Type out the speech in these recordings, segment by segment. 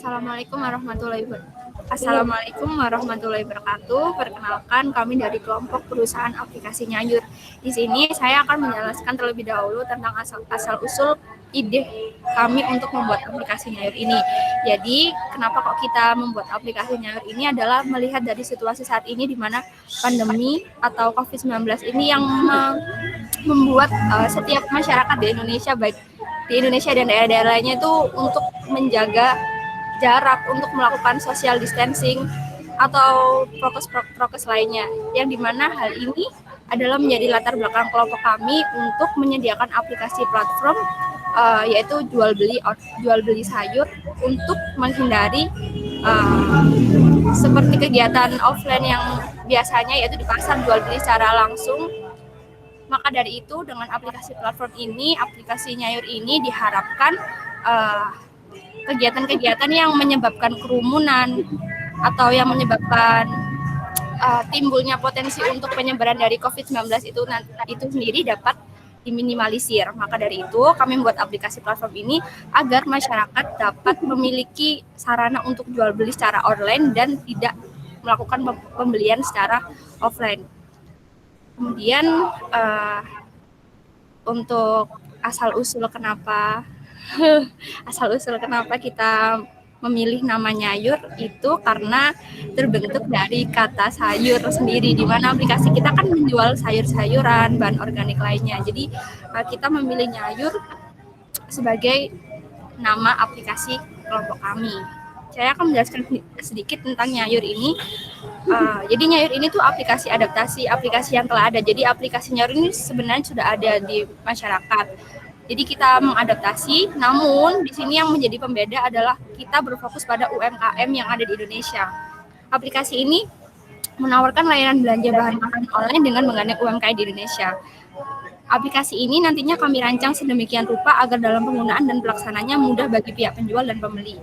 Assalamualaikum warahmatullahi wabarakatuh. Perkenalkan, kami dari kelompok perusahaan aplikasi Nyayur. Di sini saya akan menjelaskan terlebih dahulu tentang asal-usul ide kami untuk membuat aplikasi Nyayur ini. Jadi, kenapa kok kita membuat aplikasi Nyayur ini adalah melihat dari situasi saat ini di mana pandemi atau COVID-19 ini yang membuat setiap masyarakat di Indonesia, baik di Indonesia dan daerah-daerah lainnya itu untuk menjaga jarak, untuk melakukan social distancing atau prokes lainnya, yang dimana hal ini adalah menjadi latar belakang kelompok kami untuk menyediakan aplikasi platform yaitu jual beli sayur untuk menghindari seperti kegiatan offline yang biasanya yaitu di pasar jual beli secara langsung. Maka dari itu, dengan aplikasi platform ini, aplikasi Nyayur ini diharapkan kegiatan-kegiatan yang menyebabkan kerumunan atau yang menyebabkan timbulnya potensi untuk penyebaran dari COVID-19 itu sendiri dapat diminimalisir. Maka dari itu, kami membuat aplikasi platform ini agar masyarakat dapat memiliki sarana untuk jual beli secara online dan tidak melakukan pembelian secara offline. Kemudian untuk asal-usul kenapa kita memilih nama Nyayur itu karena terbentuk dari kata sayur sendiri, di mana aplikasi kita kan menjual sayur-sayuran, bahan organik lainnya. Jadi kita memilih Nyayur sebagai nama aplikasi kelompok kami. Saya akan menjelaskan sedikit tentang Nyayur ini. Jadi Nyayur ini tuh aplikasi adaptasi, aplikasi yang telah ada. Jadi aplikasi Nyayur ini sebenarnya sudah ada di masyarakat. Jadi kita mengadaptasi, namun di sini yang menjadi pembeda adalah kita berfokus pada UMKM yang ada di Indonesia. Aplikasi ini menawarkan layanan belanja bahan makanan online dengan menggandeng UMKM di Indonesia. Aplikasi ini nantinya kami rancang sedemikian rupa agar dalam penggunaan dan pelaksananya mudah bagi pihak penjual dan pembeli.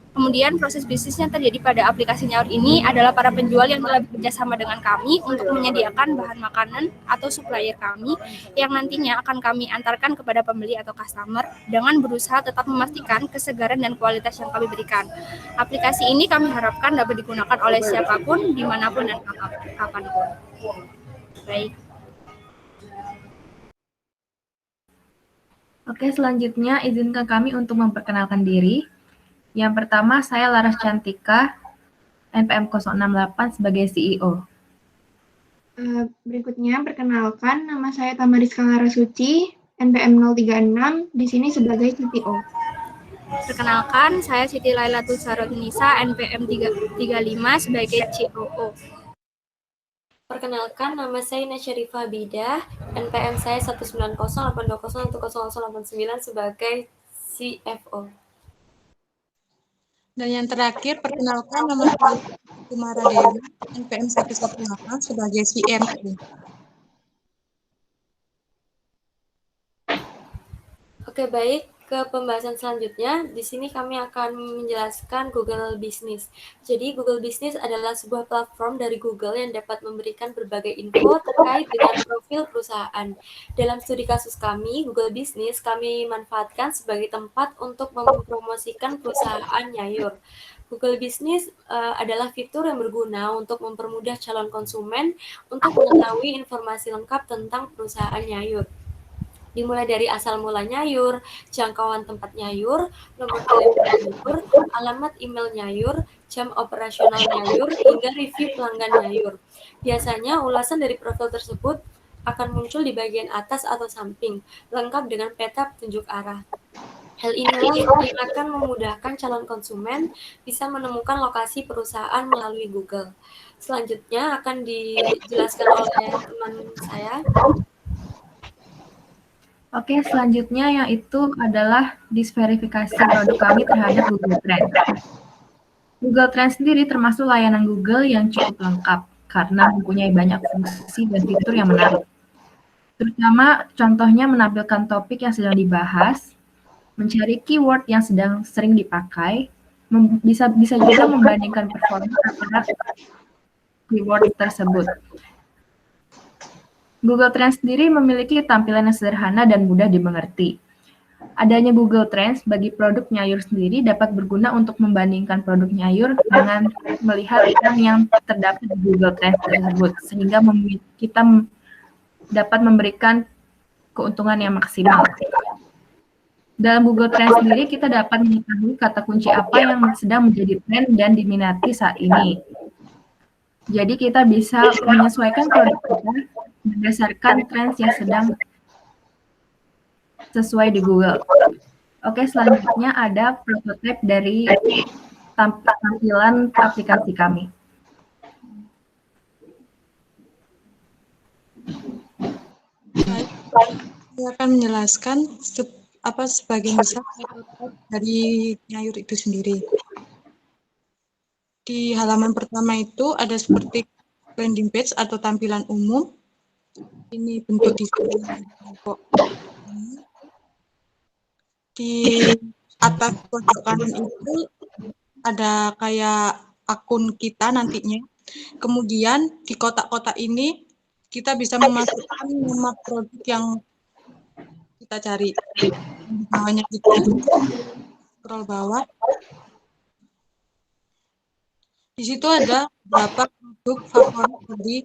Kemudian proses bisnis yang terjadi pada aplikasi Nyayur ini adalah para penjual yang telah bekerja sama dengan kami untuk menyediakan bahan makanan atau supplier kami yang nantinya akan kami antarkan kepada pembeli atau customer dengan berusaha tetap memastikan kesegaran dan kualitas yang kami berikan. Aplikasi ini kami harapkan dapat digunakan oleh siapapun, dimanapun, dan kapanpun. Baik. Oke, selanjutnya izinkan kami untuk memperkenalkan diri. Yang pertama, saya Laras Cantika, NPM 068 sebagai CEO. Berikutnya, perkenalkan, nama saya Tamariska Larasuci, NPM 036, di sini sebagai CTO. Perkenalkan, saya Siti Lailatul Sarotunisa, NPM 35 sebagai COO. Perkenalkan, nama saya Nasyarifah Bidah, NPM saya 19082010089 sebagai CFO. Dan yang terakhir, perkenalkan nama saya Kumara Dewi, NPM 118 sebagai CMO. Oke, baik. Ke pembahasan selanjutnya, di sini kami akan menjelaskan Google Business. Jadi, Google Business adalah sebuah platform dari Google yang dapat memberikan berbagai info terkait dengan profil perusahaan. Dalam studi kasus kami, Google Business kami manfaatkan sebagai tempat untuk mempromosikan perusahaan Nyayur. Google Business adalah fitur yang berguna untuk mempermudah calon konsumen untuk mengetahui informasi lengkap tentang perusahaan Nyayur. Dimulai dari asal mula Nyayur, jangkauan tempat Nyayur, nomor telepon Nyayur, alamat email Nyayur, jam operasional Nyayur, hingga review pelanggan Nyayur. Biasanya ulasan dari profil tersebut akan muncul di bagian atas atau samping, lengkap dengan peta petunjuk arah. Hal inilah yang akan memudahkan calon konsumen bisa menemukan lokasi perusahaan melalui Google. Selanjutnya akan dijelaskan oleh teman saya. Oke, selanjutnya yaitu adalah disverifikasi produk kami terhadap Google Trends. Google Trends sendiri termasuk layanan Google yang cukup lengkap karena mempunyai banyak fungsi dan fitur yang menarik. Terutama contohnya menampilkan topik yang sedang dibahas, mencari keyword yang sedang sering dipakai, bisa juga membandingkan performa antara keyword tersebut. Google Trends sendiri memiliki tampilan yang sederhana dan mudah dimengerti. Adanya Google Trends bagi produk Nyayur sendiri dapat berguna untuk membandingkan produk Nyayur dengan melihat iklan yang terdapat di Google Trends tersebut, sehingga kita dapat memberikan keuntungan yang maksimal. Dalam Google Trends sendiri, kita dapat mengetahui kata kunci apa yang sedang menjadi tren dan diminati saat ini. Jadi kita bisa menyesuaikan produk kita berdasarkan tren yang sedang sesuai di Google. Oke, selanjutnya ada prototipe dari tampilan aplikasi kami. Saya akan menjelaskan sebagian besar dari Nyayur itu sendiri. Di halaman pertama itu ada seperti landing page atau tampilan umum. Ini bentuk desain. Di atas pojok kanan itu ada kayak akun kita nantinya. Kemudian di kotak-kotak ini kita bisa memasukkan nama produk yang kita cari. Di bawahnya kita scroll bawah. Di situ ada beberapa produk favorit dari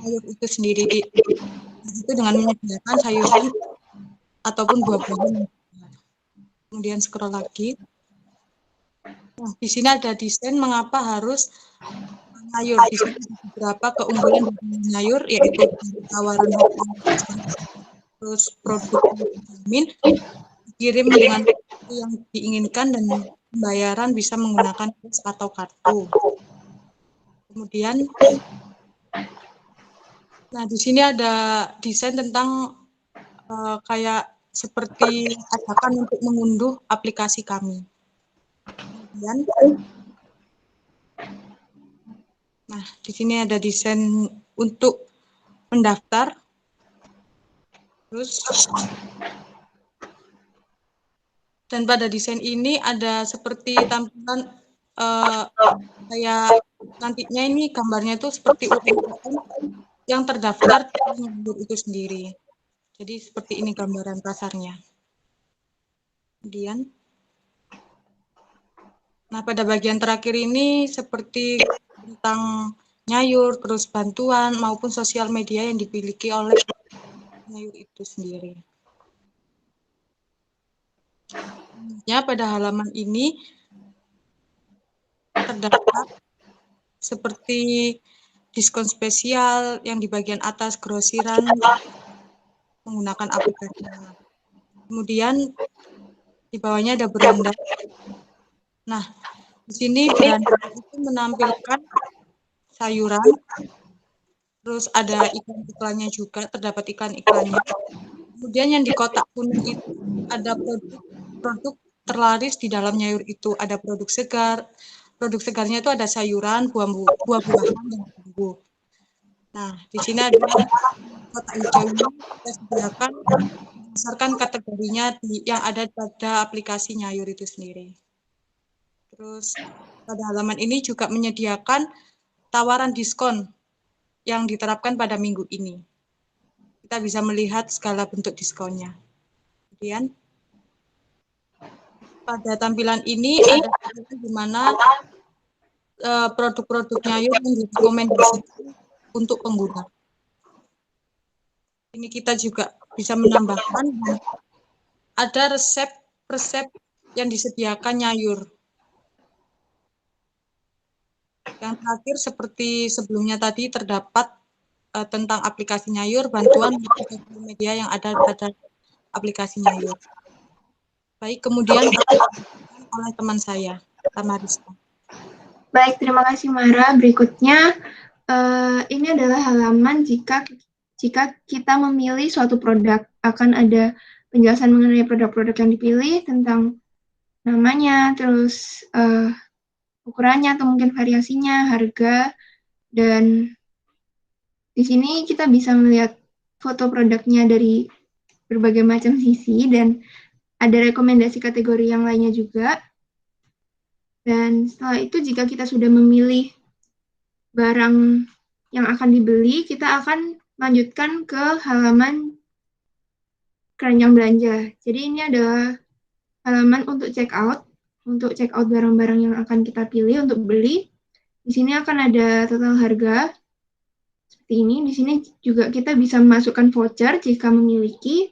Nyayur itu sendiri. Itu dengan menyediakan sayuran ataupun buah-buahan. Kemudian scroll lagi. Nah, di sini ada desain mengapa harus Nyayur. Di sini ada beberapa keunggulan dari Nyayur, yaitu tawaran terus produk dijamin, dikirim dengan yang diinginkan, dan pembayaran bisa menggunakan cash atau kartu. Kemudian, nah di sini ada desain tentang kayak seperti ajakan untuk mengunduh aplikasi kami. Kemudian, nah di sini ada desain untuk mendaftar. Terus, dan pada desain ini ada seperti tampilan kayak nantinya ini gambarnya itu seperti UMKM yang terdaftar di Nyayur itu sendiri. Jadi seperti ini gambaran kasarnya. Kemudian, nah pada bagian terakhir ini seperti tentang Nyayur, terus bantuan maupun sosial media yang dimiliki oleh Nyayur itu sendiri. Ya, pada halaman ini terdapat seperti diskon spesial yang di bagian atas grosiran menggunakan aplikasi. Kemudian di bawahnya ada beranda. Nah, di sini beranda itu menampilkan sayuran, terus ada iklan-iklannya juga, terdapat iklan-iklannya. Kemudian yang di kotak kuning itu ada produk terlaris di dalam Nyayur itu. Ada produk segar. Produk segarnya itu ada sayuran, buah-buahan, dan bumbu. Nah, di sini ada kotak hijau ini kita sediakan berdasarkan kategorinya yang ada pada aplikasi Nyayur itu sendiri. Terus pada halaman ini juga menyediakan tawaran diskon yang diterapkan pada minggu ini. Kita bisa melihat segala bentuk diskonnya. Kemudian pada tampilan ini ada di mana produk-produk Nyayur yang direkomendasikan untuk pengguna. Ini kita juga bisa menambahkan ada resep yang disediakan Nyayur. Yang terakhir seperti sebelumnya tadi terdapat tentang aplikasi Nyayur, bantuan media yang ada pada aplikasi Nyayur. Baik, kemudian oleh teman saya, Tamariska. Baik, terima kasih Mara. Berikutnya, ini adalah halaman jika kita memilih suatu produk. Akan ada penjelasan mengenai produk-produk yang dipilih, tentang namanya, terus ukurannya atau mungkin variasinya, harga, dan di sini kita bisa melihat foto produknya dari berbagai macam sisi, dan ada rekomendasi kategori yang lainnya juga. Dan setelah itu, jika kita sudah memilih barang yang akan dibeli, kita akan lanjutkan ke halaman keranjang belanja. Jadi ini adalah halaman untuk check out barang-barang yang akan kita pilih untuk beli. Di sini akan ada total harga seperti ini. Di sini juga kita bisa memasukkan voucher jika memiliki,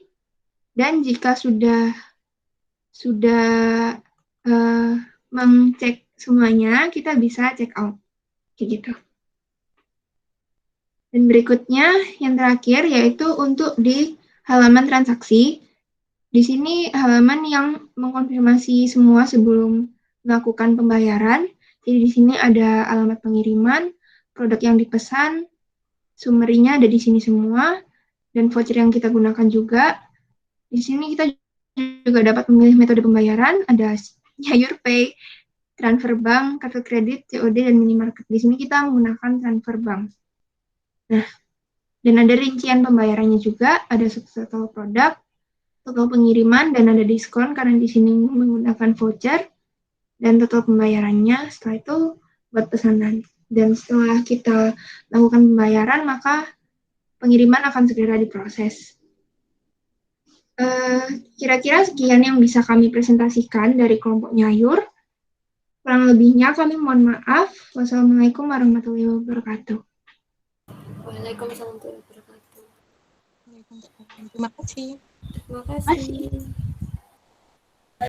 dan jika sudah mengcek semuanya, kita bisa check out kayak gitu. Dan berikutnya yang terakhir yaitu untuk di halaman transaksi. Di sini halaman yang mengkonfirmasi semua sebelum melakukan pembayaran. Jadi di sini ada alamat pengiriman, produk yang dipesan, summary-nya ada di sini semua, dan voucher yang kita gunakan juga. Di sini kita juga dapat memilih metode pembayaran, ada Sayur Pay, transfer bank, kartu kredit, COD, dan minimarket. Di sini kita menggunakan transfer bank. Nah, dan ada rincian pembayarannya juga, ada total produk, total pengiriman, dan ada diskon karena di sini menggunakan voucher, dan total pembayarannya. Setelah itu buat pesanan. Dan setelah kita lakukan pembayaran, maka pengiriman akan segera diproses. Kira-kira sekian yang bisa kami presentasikan dari kelompok Nyayur. Kurang lebihnya kami mohon maaf. Wassalamualaikum warahmatullahi wabarakatuh. Waalaikumsalam warahmatullahi wabarakatuh. Terima kasih. Terima kasih.